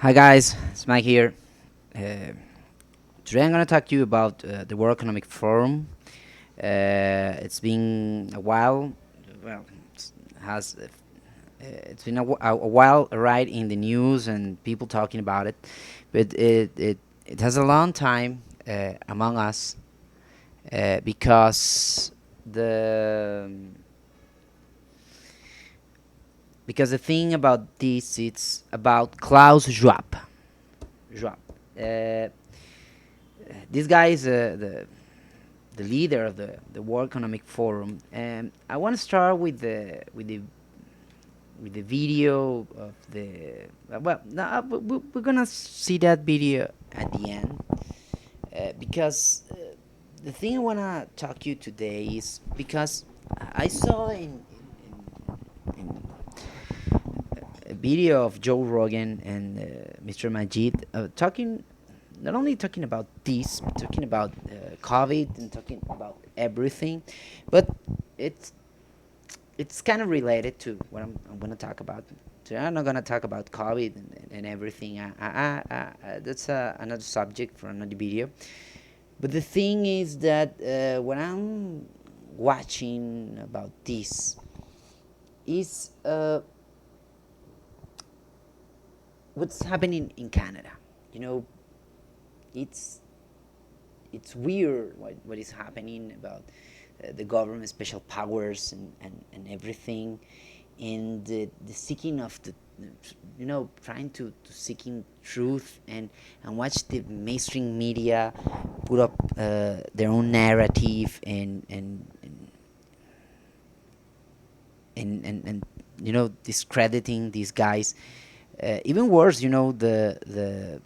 Hi guys, it's Mike here. Uh, Today I'm going to talk to you about the World Economic Forum. It's been a while. Well, has it's been a while, right, in the news and people talking about it, but it has a long time among us because the the thing about this, it's about Klaus Schwab. Schwab. Uh, this guy is the leader of the World Economic Forum, and I want to start with the video of the well. No, we're gonna see that video at the end because the thing I wanna talk to you today is because I saw in a video of Joe Rogan and Mr. Majid talking, not only talking about this, but talking about COVID and talking about everything, but it's it's kind of related to what I'm going to talk about. So I'm not going to talk about COVID and everything. That's another subject for another video. But the thing is that when I'm watching about this, is what's happening in Canada. You know, it's it's weird what is happening about the government special powers and everything, and the seeking of the, trying to seeking truth, and watch the mainstream media put up their own narrative and discrediting these guys. Even worse, the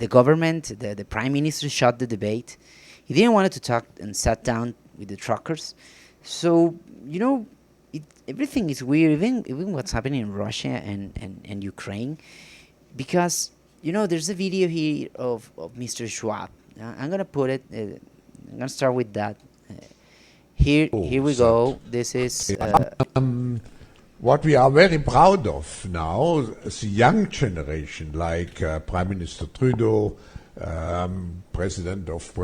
government, the prime minister shut the debate. He didn't want to talk and sat down with the truckers. So, everything is weird, even what's happening in Russia and Ukraine. Because, there's a video here of Mr. Schwab. I'm going to put it, I'm going to start with that. Here we go. This is. What we are very proud of now, the young generation, like Prime Minister Trudeau, President of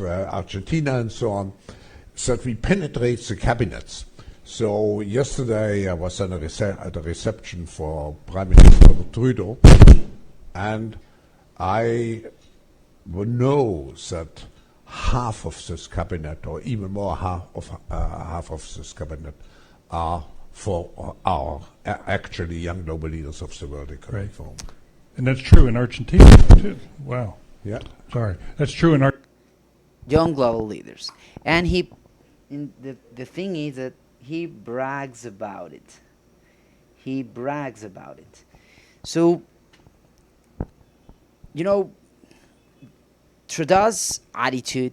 Argentina, and so on, is that we penetrate the cabinets. So yesterday I was at a reception for Prime Minister Trudeau, and I know that half of this cabinet, or even more, half of this cabinet, are for our actually young global leaders of the World Economic Forum. And that's true in Argentina, too. Wow. Yeah. Sorry. That's true in young global leaders. And the thing is that he brags about it. He brags about it. So, Trudeau's attitude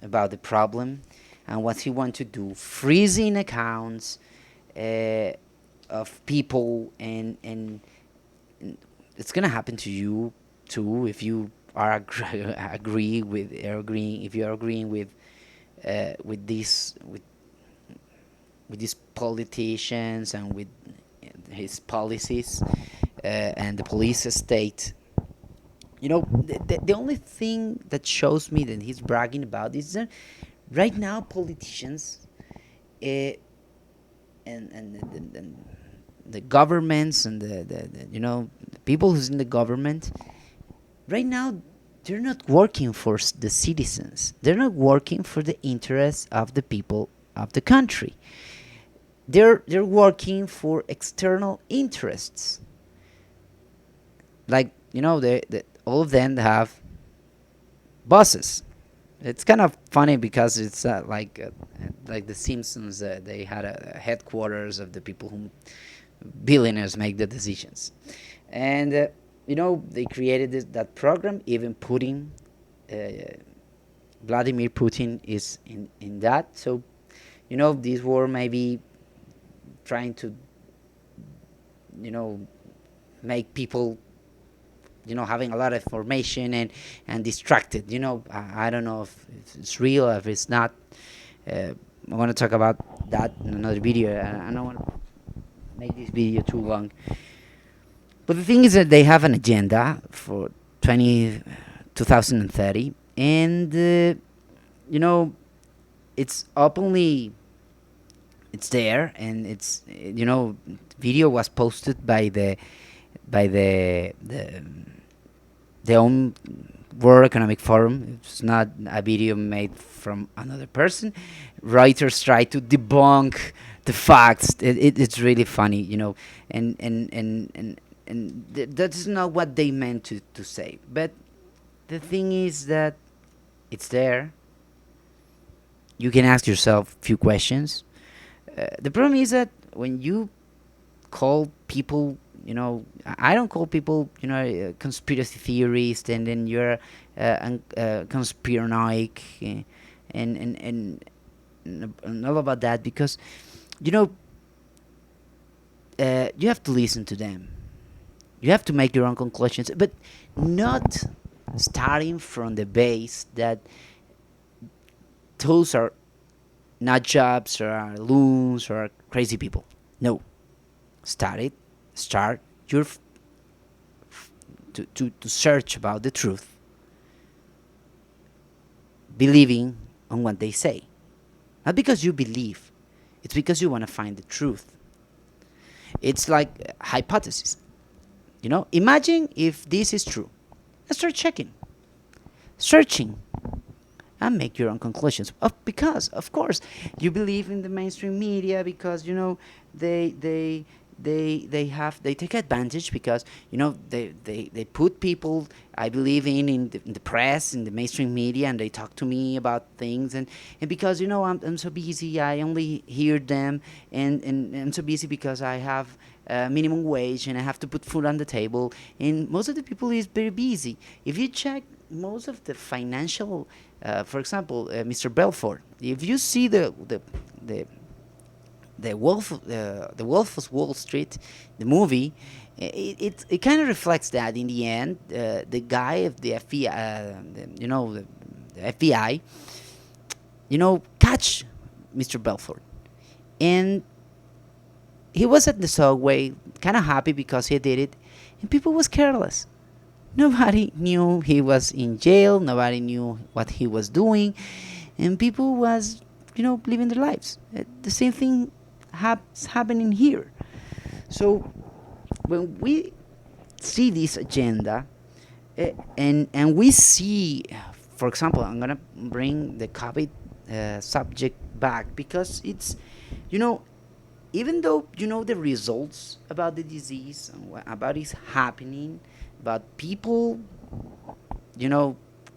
about the problem and what he wants to do, freezing accounts of people, and it's gonna happen to you too if you are agree with agreeing if you're agreeing with these politicians and with his policies and the police state. The only thing that shows me that he's bragging about is that right now politicians and the governments and the people who's in the government right now, they're not working for the citizens. They're not working for the interests of the people of the country. They're working for external interests. Like, all of them have bosses. It's kind of funny because it's like the Simpsons. They had a headquarters of the people who billionaires make the decisions, and they created that program. Even Putin, Vladimir Putin, is in that. So, these were maybe trying to, make people, having a lot of information and distracted. I don't know if it's real, if it's not. I want to talk about that in another video. I don't want to make this video too long. But the thing is that they have an agenda for 2030, and you know, it's openly, it's there, and it's, video was posted by the own World Economic Forum. It's not a video made from another person. Writers try to debunk the facts. It's really funny, and that's not what they meant to say. But the thing is that it's there. You can ask yourself a few questions. The problem is that when you call people, I don't call people, conspiracy theorists, and then you're conspiranoic, and all about that, because, you know, you have to listen to them. You have to make your own conclusions, but not starting from the base that those are not jobs or are loons or are crazy people. No. Start your to search about the truth, believing on what they say. Not because you believe, it's because you want to find the truth. It's like hypothesis. Imagine if this is true. And start searching, and make your own conclusions. Because, of course, you believe in the mainstream media because they take advantage because they put people I believe in the press, in the mainstream media, and they talk to me about things, and because I'm so busy, I only hear them, and I'm so busy because I have minimum wage and I have to put food on the table, and most of the people is very busy. If you check most of the financial, for example, Mr. Belfort, if you see the Wolf of Wall Street, the movie, it kind of reflects that in the end. The guy of the FBI, the FBI, catch Mr. Belfort, and he was at the subway, kind of happy because he did it, and people was careless. Nobody knew he was in jail. Nobody knew what he was doing, and people was, living their lives. The same thing happening here. So when we see this agenda, and we see, for example, I'm gonna bring the COVID subject back because it's, even though the results about the disease and about it's happening, about people,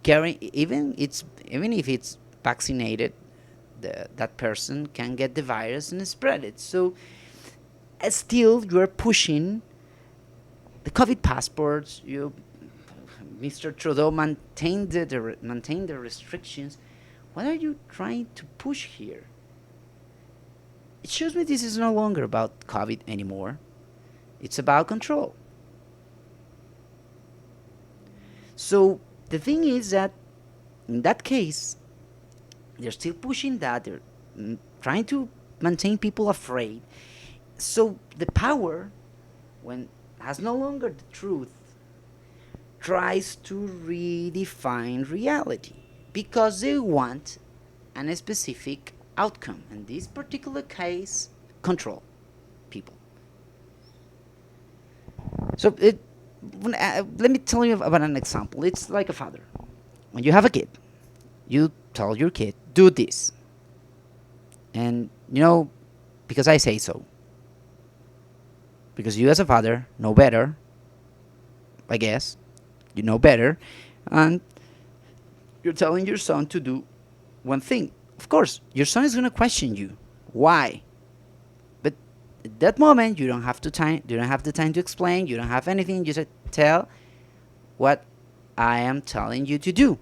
carrying, even if it's vaccinated, that person can get the virus and spread it. So still you're pushing the COVID passports. Mr. Trudeau maintained the restrictions. What are you trying to push here? It shows me this is no longer about COVID anymore. It's about control. So the thing is that in that case, they're still pushing that. They're trying to maintain people afraid. So the power, when has no longer the truth, tries to redefine reality because they want a specific outcome. In this particular case, control people. So let me tell you about an example. It's like a father. When you have a kid, you tell your kid, do this. And, because I say so. Because you as a father know better, I guess. You know better. And you're telling your son to do one thing. Of course, your son is going to question you. Why? But at that moment, you don't have the time to explain. You don't have anything. You just tell what I am telling you to do.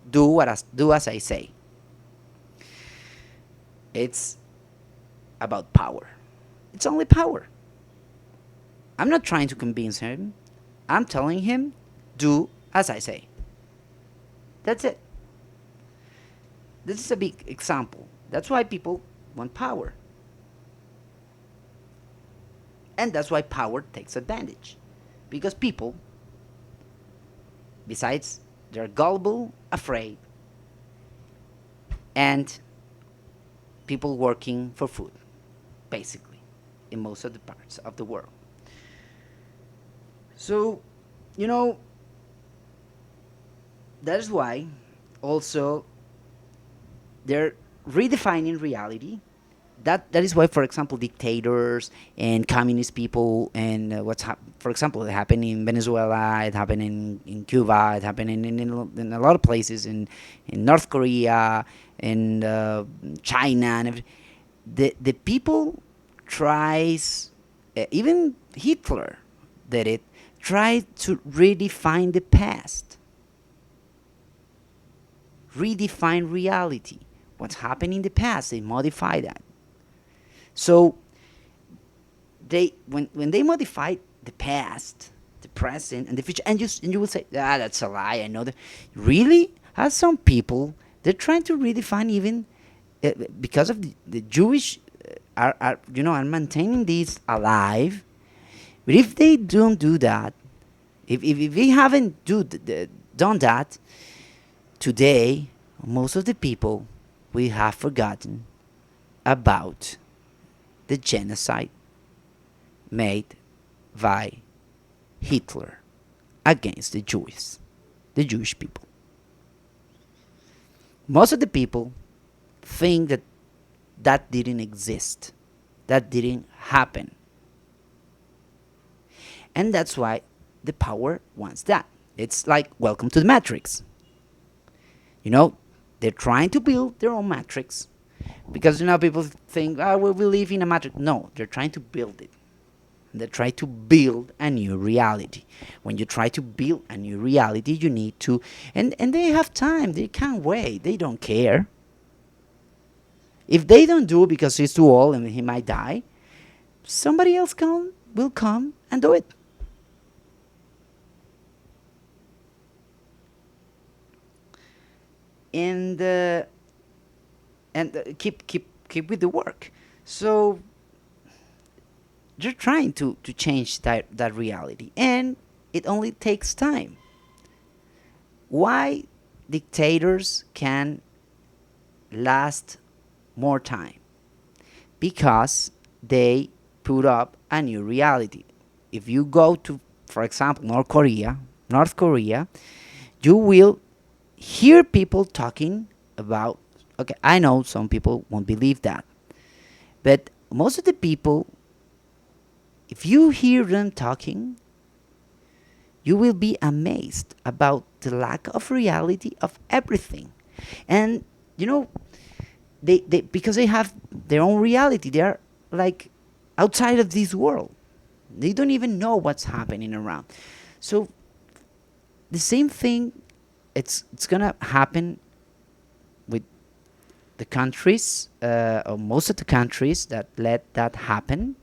Do as I say. It's about power. It's only power. I'm not trying to convince him. I'm telling him, do as I say. That's it. This is a big example. That's why people want power. And that's why power takes advantage. Because people, besides, they're gullible, afraid, and people working for food, basically, in most of the parts of the world. So, you know, that is why also they're redefining reality. That is why, for example, dictators and communist people and for example, it happened in Venezuela, it happened in Cuba, it happened in a lot of places in North Korea, in China, and the people tries, even Hitler did it, tried to redefine the past, redefine reality. What's happened in the past, they modify that. So they when they modify the past, the present, and the future, and you will say, that's a lie. I know that. Really, as some people, they're trying to redefine even because of the Jewish are maintaining this alive. But if they don't do that, if we haven't done that today, most of the people we have forgotten about the genocide made by Hitler against the Jewish people. Most of the people think that that didn't exist, that didn't happen. And that's why the power wants that. It's like welcome to the Matrix. You know, they're trying to build their own matrix because people think, we live in a matrix. No, they're trying to build it. They try to build a new reality. When you try to build a new reality, you need to, and they have time. They can't wait. They don't care. If they don't do it because he's too old and he might die, somebody else will come and do it. And keep with the work. So they're trying to change that reality, and it only takes time. Why dictators can last more time? Because they put up a new reality. If you go to, for example, North Korea, you will hear people talking about, okay, I know some people won't believe that, but most of the people, if you hear them talking, you will be amazed about the lack of reality of everything. And they because they have their own reality, they are like outside of this world. They don't even know what's happening around. So the same thing, it's gonna happen with the countries, or most of the countries that let that happen.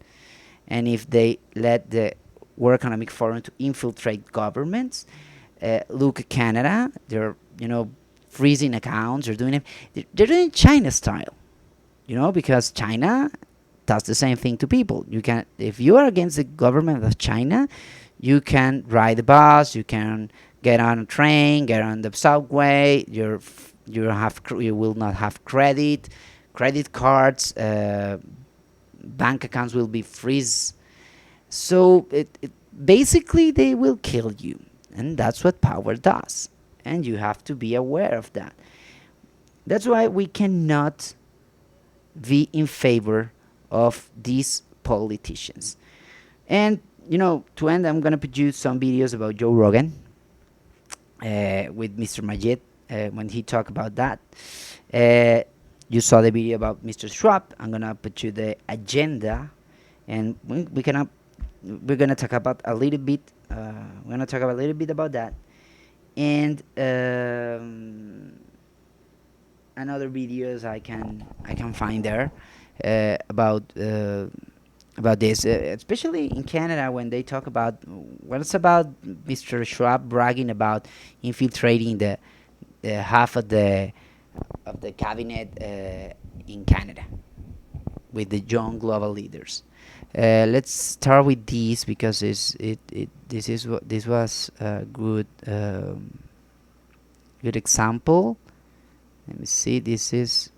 And if they let the World Economic Forum to infiltrate governments, look at Canada, they're freezing accounts, they're doing it. They're doing China style, because China does the same thing to people. You can, if you are against the government of China, you can ride the bus, you can get on a train, get on the subway. You will not have credit cards. Bank accounts will be freeze. So it basically they will kill you, and that's what power does. And you have to be aware of that. That's why we cannot be in favor of these politicians. And to end, I'm gonna produce some videos about Joe Rogan with Mr. Majid when he talked about that. You saw the video about Mr. Schwab. I'm gonna put you the agenda, and we're gonna talk about a little bit. We're gonna talk about a little bit about that, and another videos I can find there about this, especially in Canada when they talk about what's about Mr. Schwab bragging about infiltrating the half of the cabinet in Canada with the young global leaders. Let's start with this because this was a good example. Let me see. This is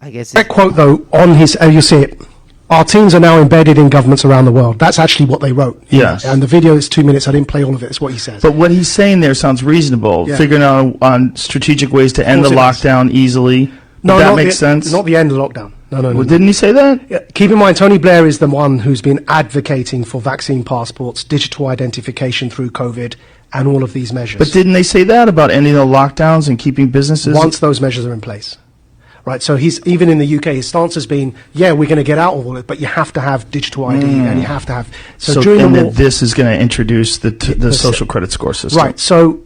I guess That quote, though, on his, you see it, our teams are now embedded in governments around the world. That's actually what they wrote. Yes. And the video is 2 minutes. I didn't play all of it. It's what he says. But what he's saying there sounds reasonable. Yeah. Figuring out on strategic ways to end the course it is. lockdown easily. No, that not makes the, sense? Not the end of lockdown. No. Well, didn't he say that? Yeah, keep in mind, Tony Blair is the one who's been advocating for vaccine passports, digital identification through COVID, and all of these measures. But didn't they say that about ending the lockdowns and keeping businesses? Once those measures are in place. Right, so he's, even in the UK, his stance has been, yeah, we're going to get out of all it, but you have to have digital ID, and you have to have... So during and the that war, this is going to introduce the social credit score system. right, so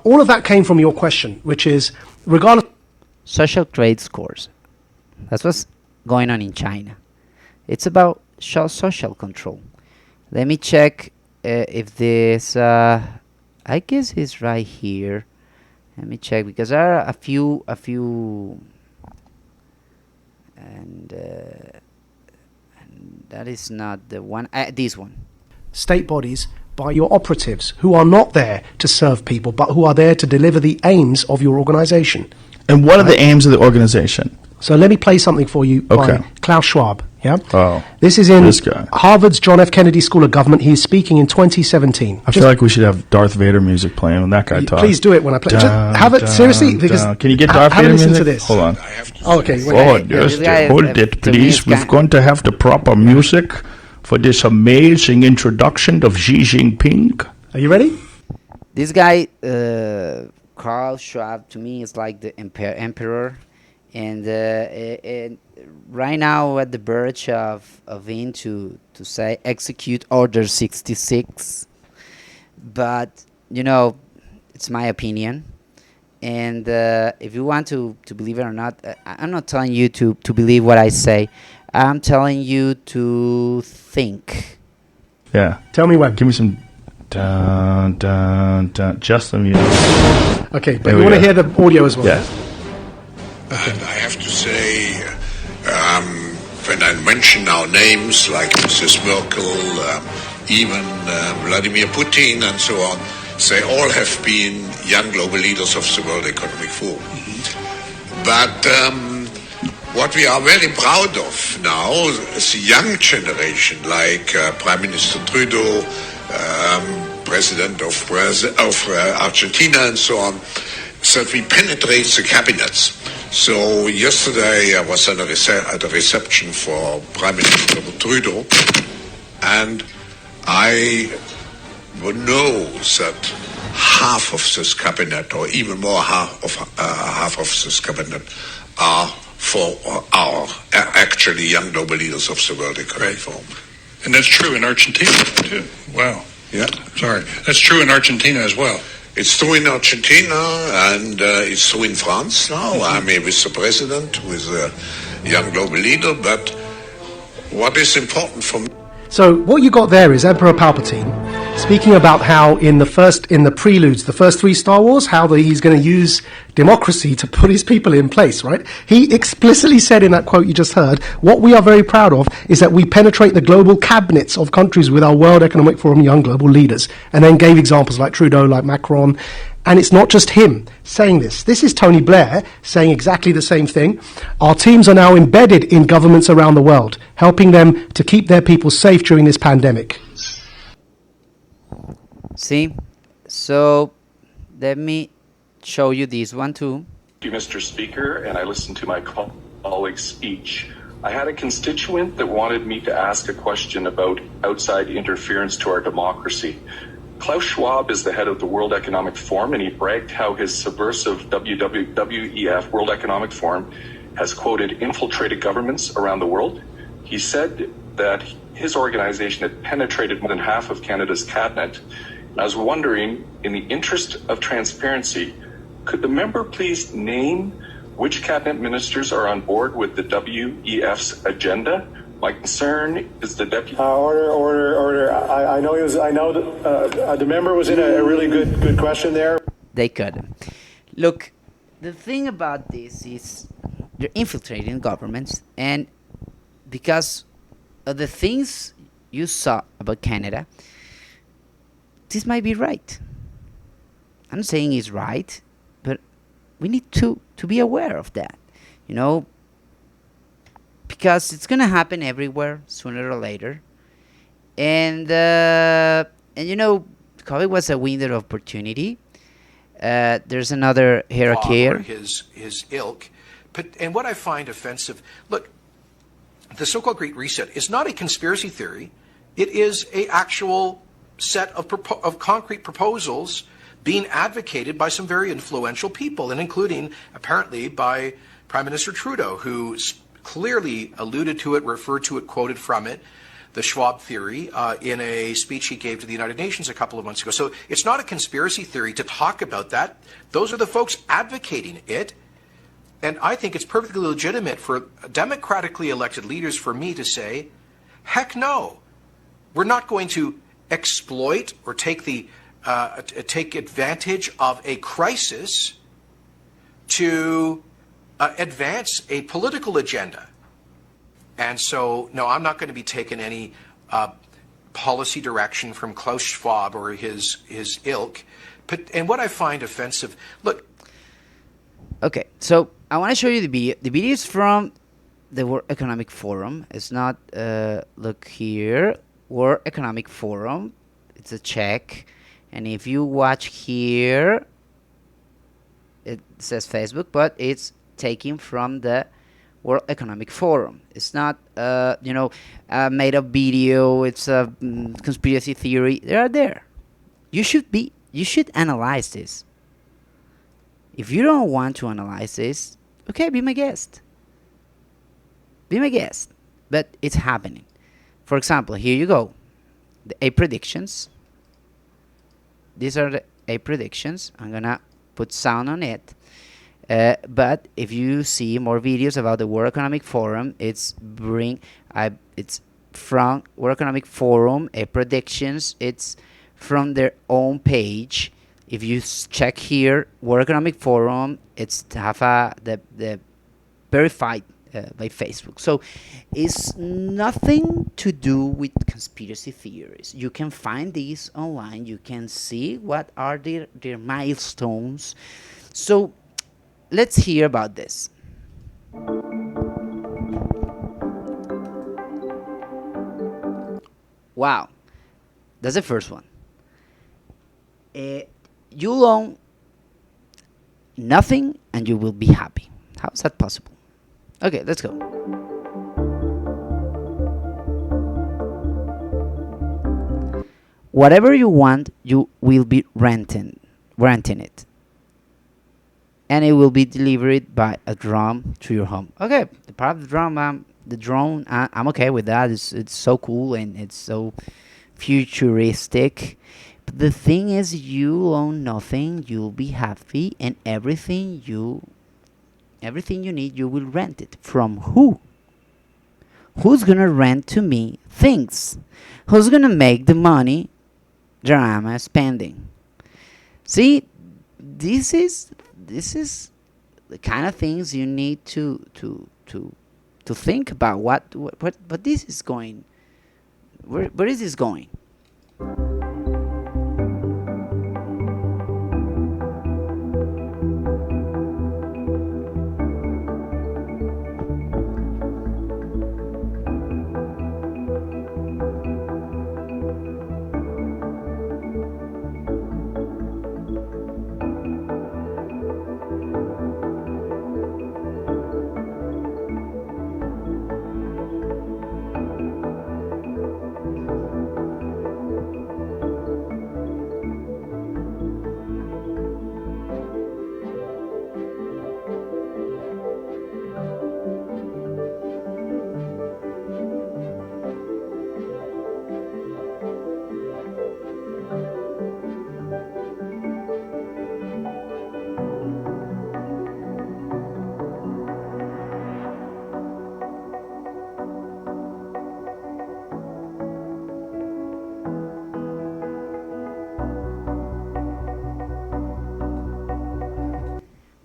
all of that came from your question, which is, regardless... social credit scores. That's what's going on in China. It's about social control. Let me check if this. I guess it's right here. Let me check because there are a few, and that is not the one. This one. state bodies by your operatives who are not there to serve people, but who are there to deliver the aims of your organization. And what are the aims of the organization? So let me play something for you Okay. by Klaus Schwab. Yeah. Oh, This is in this guy. Harvard's John F. Kennedy School of Government. He is speaking in 2017. I feel like we should have Darth Vader music playing when that guy talks. Please do it when I play. Dun, Just have it dun, seriously, because dun. Can you get Darth have a Vader listen music? to this. Hold on. Oh, okay. Wait. Oh, yeah, just this guy hold is, it, to me, please. is We've going to have the proper music for this amazing introduction of Xi Jinping. Are you ready? This guy, Carl Schwab, to me is like the emperor, and right now at the verge of him to say execute Order 66, but it's my opinion, and if you want to believe it or not, I'm not telling you to believe what I say. I'm telling you to think. Yeah. Tell me when. Give me some dun, dun, dun. Just the music. Okay, but There you we want to go. hear the audio as well. Yeah. And I have to say, when I mention our names like Mrs. Merkel, even Vladimir Putin and so on, they all have been young global leaders of the World Economic Forum. But what we are very proud of now is the young generation, like Prime Minister Trudeau, President of Argentina and so on, that we penetrate the cabinets. So yesterday I was at a reception for Prime Minister Trudeau, and I know that half of this cabinet, or even more half of this cabinet, are for our actually young global leaders of the World Economic Forum. And that's true in Argentina, too. Wow. Yeah. Sorry. That's true in Argentina as well. It's true in Argentina, and it's true in France now. I mean, with the president, with a young global leader. But what is important for me? So what you got there is Emperor Palpatine speaking about how in the preludes, the first 3 Star Wars, how he's going to use democracy to put his people in place, right? He explicitly said in that quote you just heard, what we are very proud of is that we penetrate the global cabinets of countries with our World Economic Forum young global leaders, and then gave examples like Trudeau, like Macron. And it's not just him saying this. This is Tony Blair saying exactly the same thing. Our teams are now embedded in governments around the world, helping them to keep their people safe during this pandemic. See, so let me show you this one too. Thank you, Mr. Speaker, and I listened to my colleague's speech. I had a constituent that wanted me to ask a question about outside interference to our democracy. Klaus Schwab is the head of the World Economic Forum, and he bragged how his subversive WEF, World Economic Forum, has, quoted, infiltrated governments around the world. He said that his organization had penetrated more than half of Canada's cabinet. And I was wondering, in the interest of transparency, could the member please name which cabinet ministers are on board with the WEF's agenda? My concern is the deputy. Order. I know he was. I know that the member was in a really good question there. They couldn't. Look, the thing about this is they're infiltrating governments, and because of the things you saw about Canada, this might be right. I'm not saying it's right, but we need to be aware of that, you know, because it's gonna happen everywhere sooner or later, and you know, COVID was a window of opportunity. There's another hierarchy Schwab or here. his ilk. But, and what I find offensive, look, the so-called Great Reset is not a conspiracy theory. It is a actual set of concrete proposals being advocated by some very influential people, and including apparently by Prime Minister Trudeau, who clearly alluded to it, referred to it, quoted from it, the Schwab theory, in a speech he gave to the United Nations a couple of months ago. So it's not a conspiracy theory to talk about that. Those are the folks advocating it. And I think it's perfectly legitimate for democratically elected leaders, for me to say, heck no, we're not going to exploit or take advantage of a crisis to advance a political agenda. And so, no, I'm not going to be taking any policy direction from Klaus Schwab or his ilk. And what I find offensive, look. Okay, so I want to show you the video. The video is from the World Economic Forum. It's not, look here, World Economic Forum. It's a Czech. And if you watch here, it says Facebook, but it's taken from the World Economic Forum. It's not, you know, a made-up video. It's a conspiracy theory. They are there. You should analyze this. If you don't want to analyze this, okay, be my guest. Be my guest. But it's happening. For example, here you go. The 8 predictions. These are the 8 predictions. I'm gonna put sound on it. But if you see more videos about the World Economic Forum, it's from World Economic Forum, 8 predictions. It's from their own page. If you check here, World Economic Forum, it's the verified by Facebook. So it's nothing to do with conspiracy theories. You can find these online. You can see what are their milestones. So let's hear about this. Wow, that's the first one. You'll own nothing and you will be happy. How is that possible? Okay, let's go. Whatever you want, you will be renting it. And it will be delivered by a drone to your home. Okay, the part of the drone, I'm okay with that. It's so cool and it's so futuristic. But the thing is, you own nothing. You'll be happy, and everything you need, you will rent it. From who? Who's gonna rent to me things? Who's gonna make the money that I'm spending? See, this is the kind of things you need to think about. What this is going. Where is this going?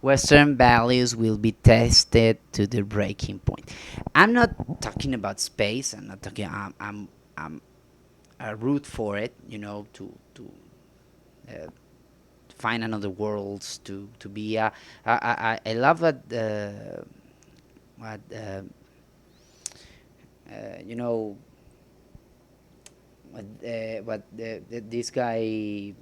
Western values will be tested to the breaking point. I'm not talking about space. I'm not talking. I'm a root for it. To uh, find another worlds. To be. I love what you know what this guy,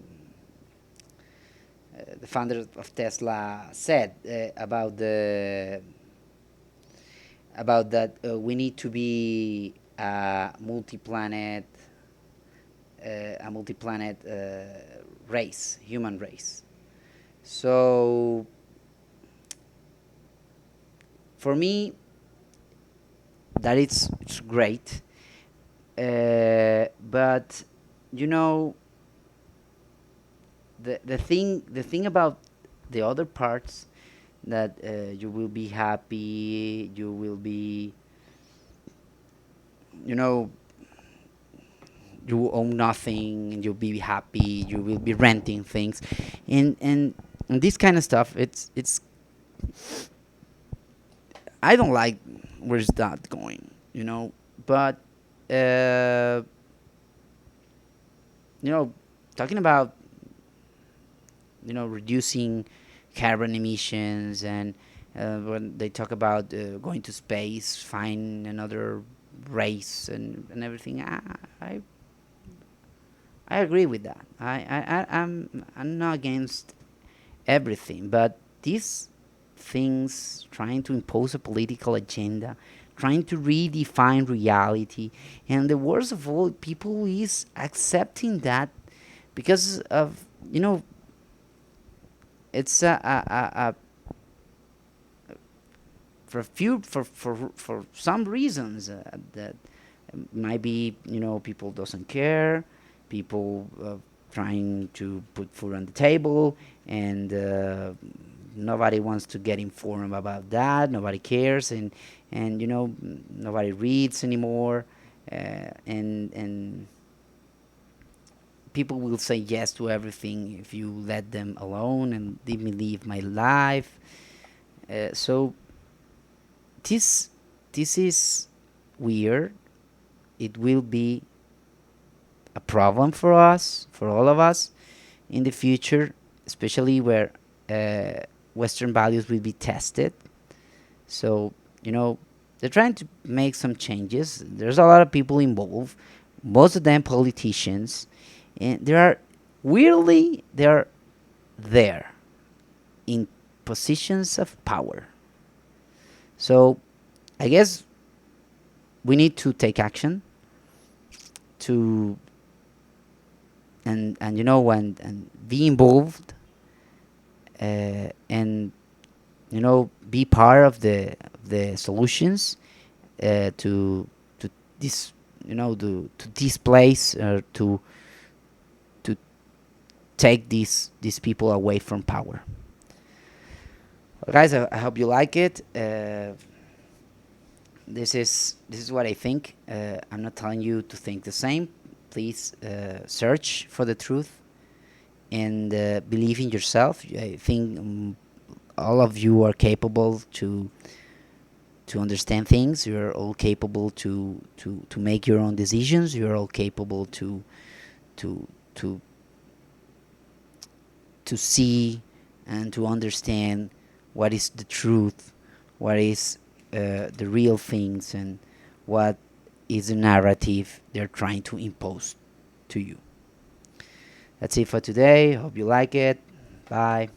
the founder of Tesla, said about that we need to be a multi-planet race, human race. So for me, that it's great, but you know the thing about the other parts, that you will be happy, you will be, you know you own nothing, and you'll be happy, you will be renting things, and this kind of stuff. It's I don't like where's that going, but uh, you know talking about reducing carbon emissions, and when they talk about going to space, find another race, and everything. I agree with that. I'm not against everything, but these things trying to impose a political agenda, trying to redefine reality, and the worst of all, people is accepting that because of it's for a few for some reasons that might be people doesn't care, people trying to put food on the table, and nobody wants to get informed about that, nobody cares, and nobody reads anymore, and people will say yes to everything if you let them alone and leave me live my life. So this is weird. It will be a problem for us, for all of us, in the future, especially where Western values will be tested. So they're trying to make some changes. There's a lot of people involved, most of them politicians, and they're there in positions of power. So I guess we need to take action to and be involved, and be part of the solutions, to this to displace, to take these people away from power. Well, guys, I hope you like it. This is what I think. I'm not telling you to think the same. Please search for the truth, and believe in yourself. I think all of you are capable to understand things. You're all capable to make your own decisions. You're all capable to to to see and to understand what is the truth, what is the real things, and what is the narrative they're trying to impose to you. That's it for today. Hope you like it. Bye.